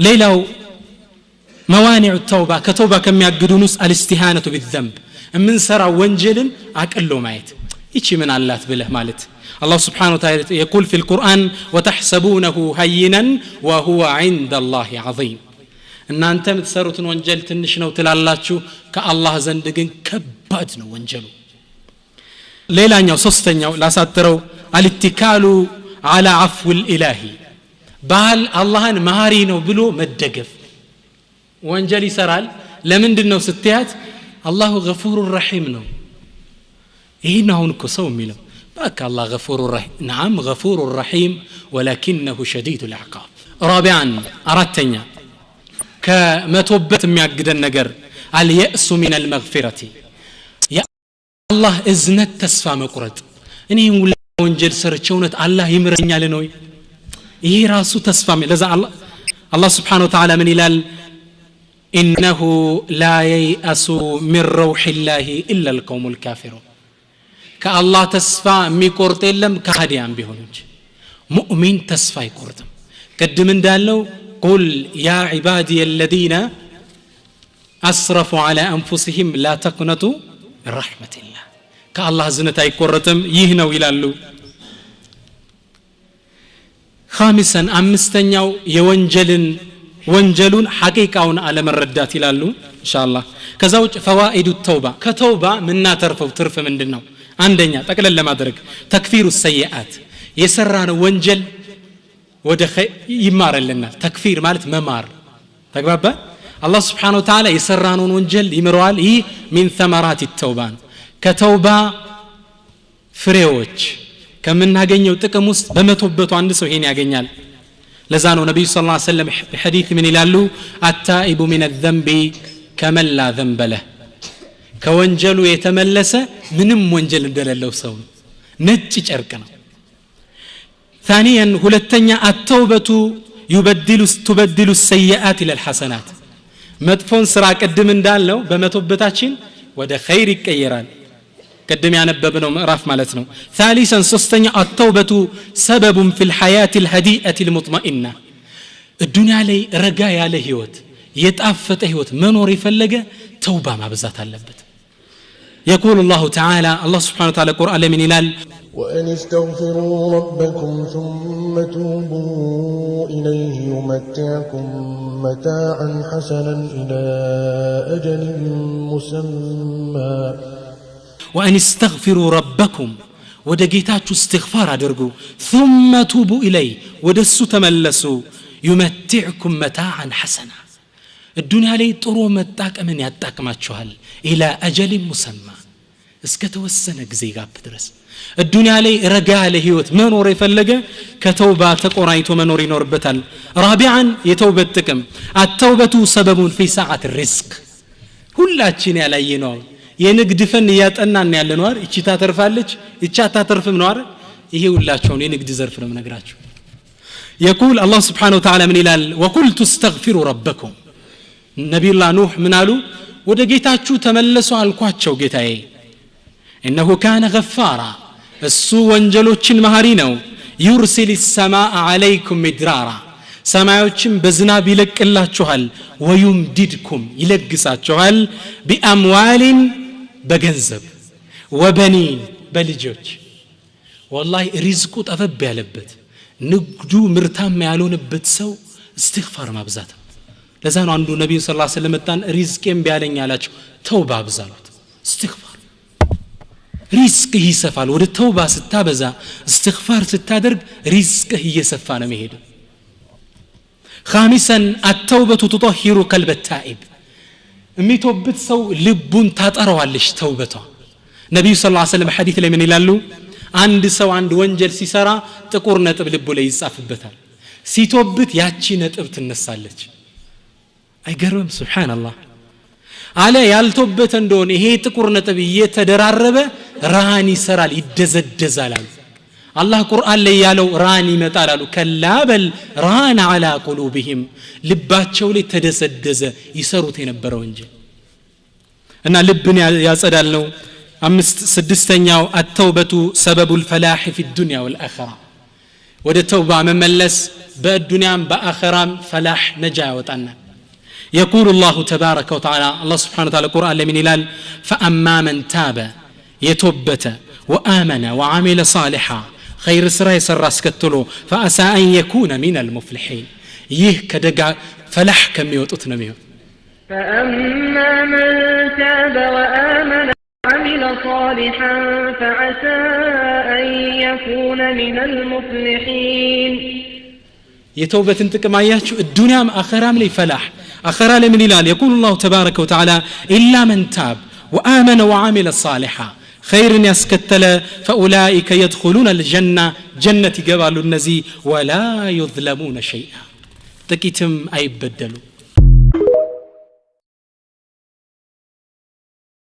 ሌላው موانع التوبة كتوبة كم يقدونس الاستهانة بالذنب من سرى وانجل أقلوا مايت يشي من الله بله مالت الله سبحانه وتعالى يقول في القرآن وتحسبونه هينا وهو عند الله عظيم ان انت متسروت وانجل تنش ነው ትላላችሁ ከአላህ ዘንድ ግን ከባድ ነው ወንጀሉ ሌላኛው ሶስተኛው ላሳጥረው الاتكال على عفو الاله ባል አላህን መሐሪ ነው ብሎ መደገፍ ወንጀል ይሰራል ለምንድነው ስትያት አላሁ ገፉር ረሂም ነው ይሄን አሁን እኮ ሰው የሚለው بك الله غفور رحيم نعم غفور رحيم ولكنه شديد العقاب رابعا أردتني كمتوبت የሚያግደን ነገር اليأس من المغفرة يا الله إذنت تسفى مقرد እኔ ወንጀል ሰርቸውነት አላህ ይምረኛል ነው ይሄ ራሱ ተስፋ ለዛ አላህ Subhanahu Wa Ta'ala ምን ይላል إنه لا ييأس من روح الله إلا القوم الكافرون كالله تسفى ميقرط يلم كهديان بيهونج مؤمن تسفى يقرطم قدم اندالو قل يا عبادي الذين أسرفوا على أنفسهم لا تقنطوا من رحمة الله كالله زنتا يقرطم يهنو يلالو خامسا أمستنيو يونجلون حقيقون على مردات يلالو إن شاء الله كزوج فوائد التوبة كتوبة منا ترف من دنو አንደኛ ጠቅለል ለማድረግ ተክፊሩ السيئات የሰራነው ወንጀል ወደ ይማረልናል ተክፊር ማለት መማር ተግባባ አላህ Subhanahu Wa Ta'ala የሰራነውን ወንጀል ይምረዋል ይህ من ثمرات التوبة ከተውባ ፍሬዎች ከምናገኘው ጥቅም ውስጥ በመቶበቱ አንድ ሰው ይሄን ያገኛል ለዛ ነው ነብዩ ሰለላሁ ዐለይሂ ወሰለም በሐዲስ ምን ይላሉ التائب من الذنب كمن لا ذنب له ከወንጀሉ የተመለሰ ምንም ወንጀል እንደሌለው ሰው ነጭ ጨርቅ ነው ثانيا ሁለተኛ التوبة تبدل السيئات الى الحسنات መጥፎን ስራ ቀድም እንዳለው በመቶበታችን ወደ ኸይር ይቀየራል ቀድም ያነበብነው ምዕራፍ ማለት ነው ثالثا ሶስተኛ التوبة سبب في الحياة الهديئة المطمئنة الدنيا ላይ ረጋ ያለ ህይወት የጣፈጠ ህይወት መኖር ይፈልገ ተውባ ማብዛት አለበት يقول الله تعالى الله سبحانه وتعالى قرآن من إلال وأن استغفروا ربكم ثم توبوا إليه يمتعكم متاعا حسنا إلى أجل مسمى وأن استغفروا ربكم ودقيتاتوا استغفار أدرقوا ثم توبوا إليه ودسوا تملسوا يمتعكم متاعا حسنا الدنيا لي طرو متاك من يتاك ما تشوهل إلى أجل مسمى اسكتوسن غزي غاب درس الدنيا لي رجع له هيوت منور يفلجه كتوبه تقرايته منور ينوربتال رابعا يتوبه تكم التوبه سبب في ساعه الرزق ሁላችን ያላየነው የንግድ ፈን ያጠናን ያለነው አይደል እቺ ታተርፋለች እቺ አታተርፍም ነው አይደል ይሄ ሁላችሁን የንግድ ዘርፍ ነው ነግራችሁ يقول الله سبحانه وتعالى من إلال وقلت استغفروا ربكم نبي الله نوح منالو ወደ ጌታችሁ ተመለሱ አልኳቸው ጌታዬ انه كان غفارا እሱ ወንጀሎችን መሐሪ ነው يرسل السماء عليكم مدرارا ሰማዮችን በዝናብ ይለቅላችኋል ويمددكم ይለግሳችኋል باموال በገንዘብ وبنين በልጆች والله ሪዝቁ ጠፈብ ያለበት ንግዱ ምርታማ ያልሆነበት ሰው استغفار ማብዛት ለዛ ነው አንዱ ነብዩ ሰለላሁ ዐለይሂ ወሰለም መጣን ሪዝቄም ቢያለኝ አላችሁ ተውባ አብዛሉት استغفار ሪዝቅ ይሰፋል ወደ ተውባ ስታበዛ استغفار ስታደርግ ሪዝቅ እየሰፋ ነው የሚሄደው خامسا التوبة تطهر قلب التائب የሚተውበት ሰው ልቡን ታጠራዋለች ተውበቷ ነብዩ ሰለላሁ ዐለይሂ ወሰለም ሐዲስ ላይ ምን ይላሉ አንድ ሰው አንድ ወንጀል ሲሰራ ጥቁር ነጥብ ልቡ ላይ ይጻፍበታል ሲተውበት ያቺ ነጥብ ትነሳለች አይገርምም ሱብሃንአላህ አለ ያልተውበት እንደሆነ ይሄ ጥቁር ነጥብ እየተደራረበ ራን ይሰራል ይደዘደዛል አላህ ቁርአን ላይ ያለው ራን ይመጣል አሉ ከላበል ራን على قلوبهم ልባቸው ላይ ተደሰደዘ ይሰሩት የነበረው እንጂ እና ልብን ያጸዳል ነው ስድስተኛው التوبة سبب الفلاح في الدنيا والآخرة ወደ ተውባ መመለስ በዱንያም በአኺራም ፈላህ ነጃ ያወጣና يقول الله تبارك وتعالى الله سبحانه وتعالى القرآن لمن إلال فأما من تاب يتوبت وآمن وعمل صالحا خير سراي سراس كتلو فأسى أن يكون من المفلحين كدقا فلح كم يوتنا فأما من تاب وآمن وعمل صالحا فعسى أن يكون من المفلحين يتوبة انتكم آياتشو الدنيا آخرام لي فلاح آخرا لمن إلال يقول الله تبارك وتعالى إلا من تاب وآمن وعمل صالحا خير يسكتل فأولئك يدخلون الجنة جنة قبال النزي ولا يظلمون شيئا تكيتم أي بدلوا